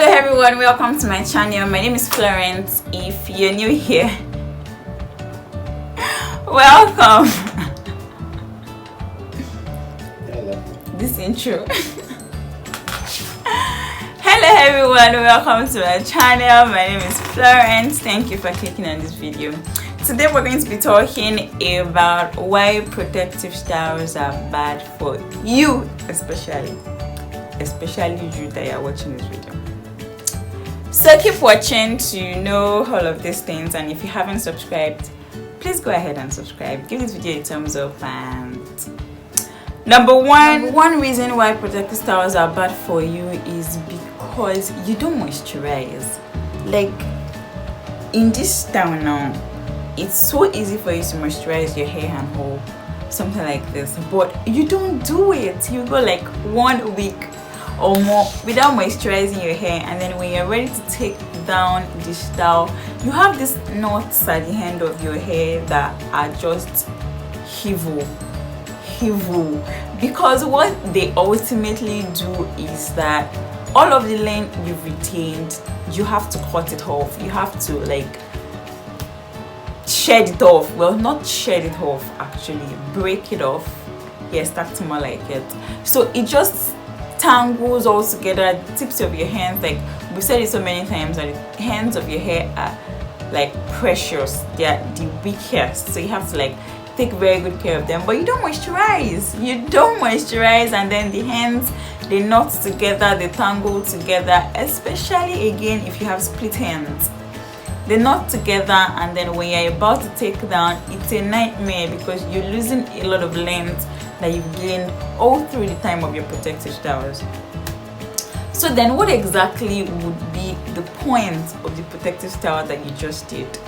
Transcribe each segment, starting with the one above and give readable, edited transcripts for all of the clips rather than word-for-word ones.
Hello everyone, welcome to my channel. My name is Florence. If you're new here, welcome. Hello. This intro. Hello everyone, welcome to my channel. My name is Florence. Thank you for clicking on this video. Today we're going to be talking about why protective styles are bad for you, especially you that are watching this video. So keep watching to know all of these things, and if you haven't subscribed, please go ahead and subscribe. Give this video a thumbs up. And number one reason why protective styles are bad for you is because you don't moisturize. Like in this town now, it's so easy for you to moisturize your hair and haul something like this, but you don't do it. You go like 1 week or more without moisturizing your hair, and then when you're ready to take down the style, you have these knots at the end of your hair that are just evil, because what they ultimately do is that all of the length you've retained, you have to cut it off. You have to like shed it off. Well, not shed it off, actually break it off. Yes, that's more like it. So it just tangles all together. The tips of your hands, like we said it so many times, that the hands of your hair are like precious. They are the weakest, so you have to like take very good care of them. But you don't moisturize, and then the hands, they knot together, they tangle together, especially again if you have split hands. They knot together, and then when you're about to take down, it's a nightmare because you're losing a lot of length that you've gained all through the time of your protective styles. So then what exactly would be the point of the protective style that you just did?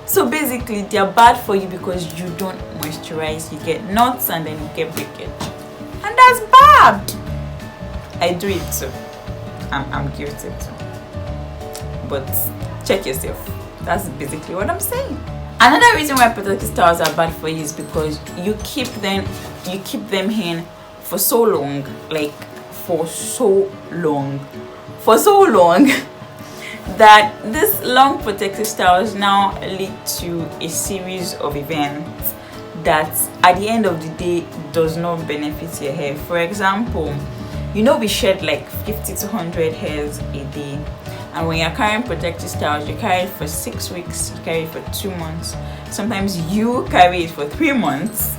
So basically they're bad for you because you don't moisturize. You get knots and then you get breakage, and that's bad. I do it too. I'm guilty too, but check yourself. That's basically what I'm saying. Another reason why protective styles are bad for you is because you keep them in for so long, that these long protective styles now lead to a series of events that at the end of the day does not benefit your hair. For example, we shed like 50 to 100 hairs a day, and when you're carrying protective styles, you carry it for 6 weeks, you carry it for 2 months, sometimes you carry it for 3 months,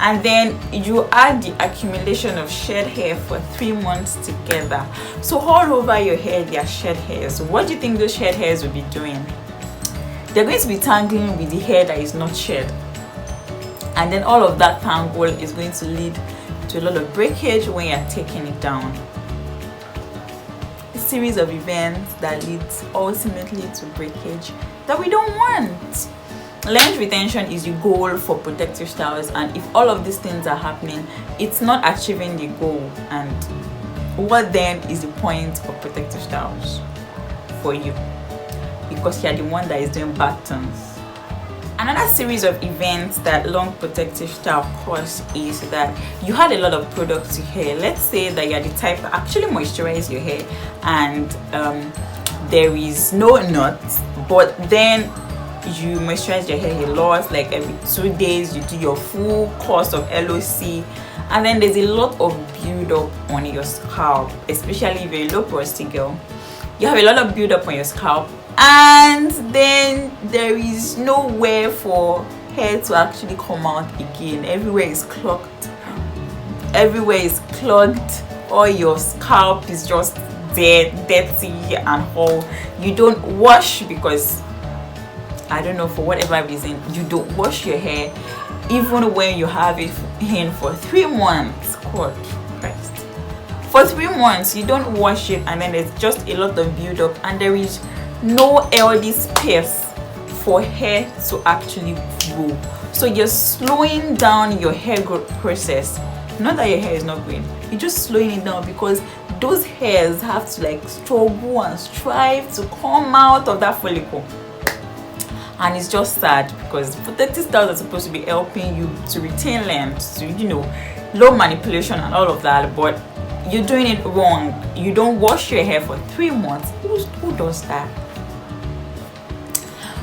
and then you add the accumulation of shed hair for 3 months together. So all over your hair there are shed hairs. So what do you think those shed hairs will be doing? They're going to be tangling with the hair that is not shed, and then all of that tangle is going to lead to a lot of breakage when you're taking it down. A series of events that leads ultimately to breakage that we don't want. Length retention is the goal for protective styles, and if all of these things are happening, it's not achieving the goal. And what then is the point of protective styles for you? Because you're the one that is doing bad things. Another series of events that long protective style cause is that you had a lot of products to hair. Let's say that you're the type to actually moisturize your hair, and there is no knots, but then you moisturize your hair a lot, like every 2 days you do your full course of LOC, and then there's a lot of build up on your scalp, especially if you're a low porosity girl. You have a lot of build up on your scalp, and then there is nowhere for hair to actually come out again. Everywhere is clogged, or your scalp is just dirty and all. You don't wash because, I don't know, for whatever reason, you don't wash your hair even when you have it in for 3 months. God Christ. For 3 months you don't wash it, and then there's just a lot of build up, and there is no healthy space for hair to actually grow. So you're slowing down your hair growth process. Not that your hair is not growing, you're just slowing it down because those hairs have to like struggle and strive to come out of that follicle. And it's just sad because protective styles are supposed to be helping you to retain length, to low manipulation and all of that, but you're doing it wrong. You don't wash your hair for 3 months. Who does that?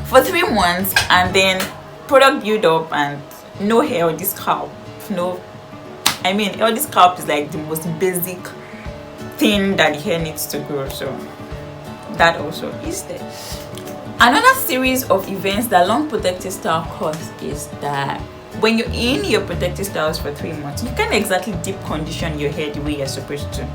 For 3 months, and then product build up and no hair on the scalp. No, I mean, on the scalp is like the most basic thing that the hair needs to grow, so that also is there. Another series of events that long protective style cause is that when you're in your protective styles for 3 months, you can't exactly deep condition your hair the way you're supposed to.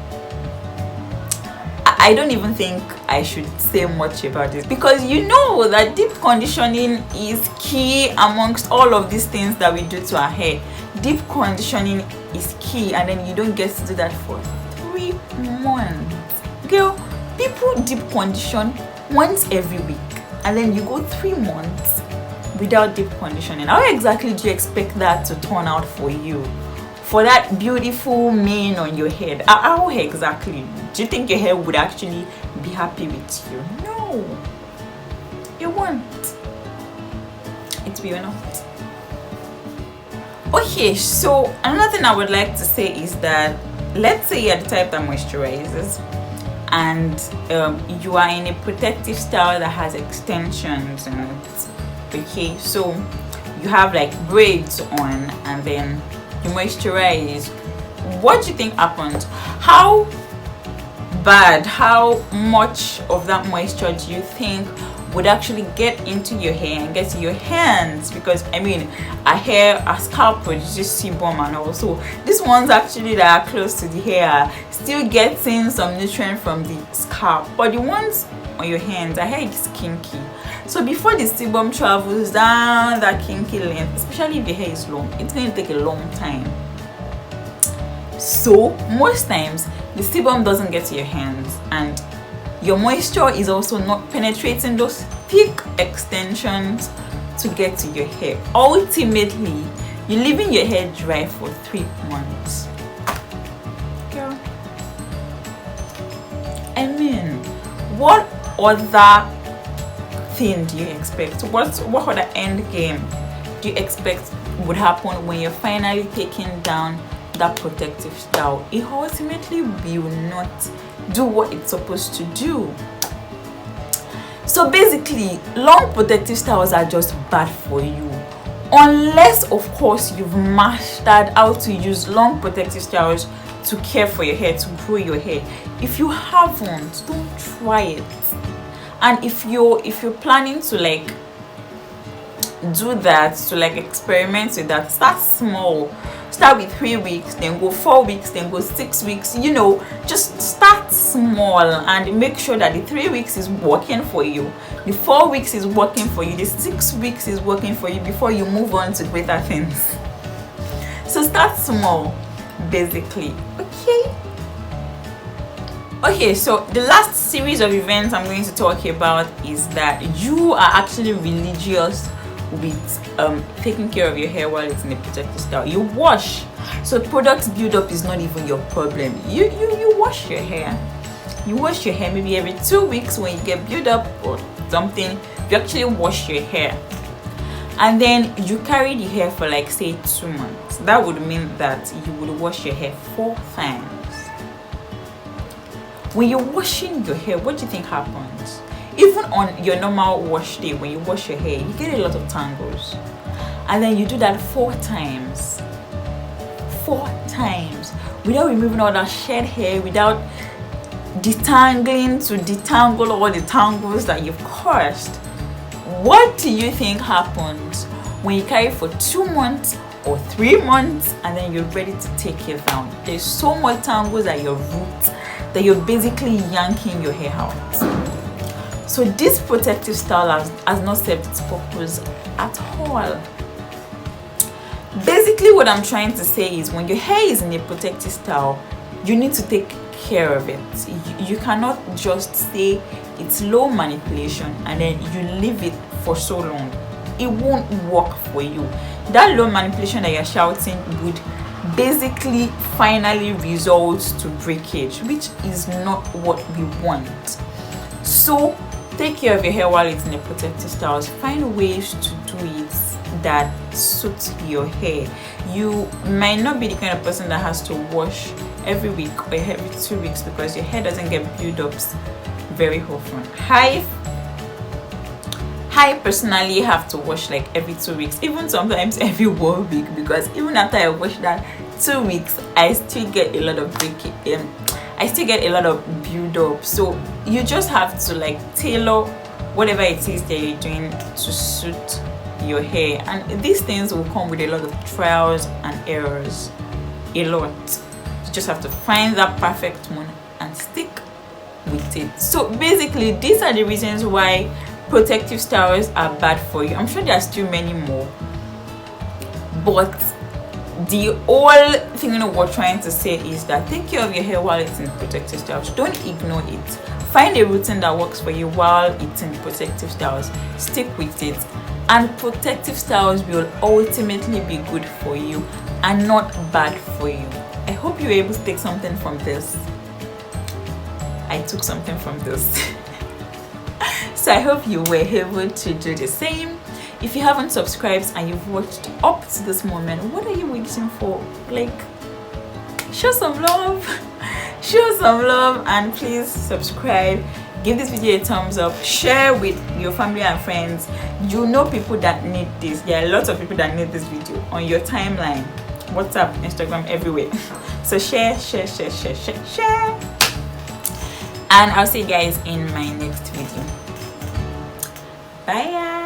I don't even think I should say much about this, because you know that deep conditioning is key amongst all of these things that we do to our hair. Deep conditioning is key, and then you don't get to do that for 3 months. Girl, people deep condition once every week, and then you go 3 months without deep conditioning. How exactly do you expect that to turn out for you? For that beautiful mane on your head? How exactly? Do you think your hair would actually be happy with you? No, it won't. It will not. Okay, so another thing I would like to say is that, let's say you're the type that moisturizes, and you are in a protective style that has extensions in it. Okay, so you have like braids on, and then you moisturize. What do you think happens? How much of that moisture do you think would actually get into your hair and get to your hands? Because I mean, our scalp produces sebum, and also these ones actually that are close to the hair still getting some nutrient from the scalp, but the ones on your hands, our hair is kinky. So before the sebum travels down that kinky length, especially if the hair is long, it's going to take a long time. So most times the sebum doesn't get to your hands, and your moisture is also not penetrating those thick extensions to get to your hair. Ultimately, you're leaving your hair dry for 3 months. Girl, I mean, what other thing do you expect? What other end game do you expect would happen when you're finally taking down that protective style? It ultimately will not do what it's supposed to do. So basically, long protective styles are just bad for you, unless of course you've mastered how to use long protective styles to care for your hair, to grow your hair. If you haven't, don't try it. And if you're planning to like do that, to like experiment with that, start small. Start with 3 weeks, then go 4 weeks, then go 6 weeks. You know, just start small and make sure that the 3 weeks is working for you, the 4 weeks is working for you, the 6 weeks is working for you before you move on to greater things. So start small, basically. Okay, so the last series of events I'm going to talk about is that you are actually religious with taking care of your hair while it's in a protective style. You wash, so product buildup is not even your problem. You wash your hair. You wash your hair maybe every 2 weeks when you get buildup or something. You actually wash your hair, and then you carry the hair for like say 2 months. That would mean that you would wash your hair 4 times. When you're washing your hair, what do you think happens? Even on your normal wash day, when you wash your hair, you get a lot of tangles, and then you do that 4 times. 4 times without removing all that shed hair, without detangling to detangle all the tangles that you've caused. What do you think happens when you carry for 2 months or 3 months and then you're ready to take it down? There's so much tangles at your roots that you're basically yanking your hair out. So this protective style has not served its purpose at all. Basically, what I'm trying to say is, when your hair is in a protective style, you need to take care of it. You cannot just say it's low manipulation and then you leave it for so long. It won't work for you. That low manipulation that you're shouting would basically finally result to breakage, which is not what we want. So take care of your hair while it's in a protective style. Find ways to do it that suits your hair. You might not be the kind of person that has to wash every week or every 2 weeks, because your hair doesn't get build-ups very often. I personally have to wash like every 2 weeks, even sometimes every 1 week, because even after I wash that 2 weeks, I still get a lot of I still get a lot of build up. So you just have to like tailor whatever it is that you're doing to suit your hair, and these things will come with a lot of trials and errors. A lot. You just have to find that perfect one and stick with it. So basically, these are the reasons why protective styles are bad for you. I'm sure there are still many more, but the whole thing we're trying to say is that take care of your hair while it's in protective styles. Don't ignore it. Find a routine that works for you while it's in protective styles. Stick with it, and protective styles will ultimately be good for you and not bad for you. I hope you were able to take something from this. I took something from this. So I hope you were able to do the same. If you haven't subscribed and you've watched up to this moment, what are you waiting for? Like, show some love. Show some love, and please subscribe. Give this video a thumbs up. Share with your family and friends. You know people that need this. There are lots of people that need this video on your timeline, WhatsApp, Instagram, everywhere. So share. And I'll see you guys in my next video. Bye.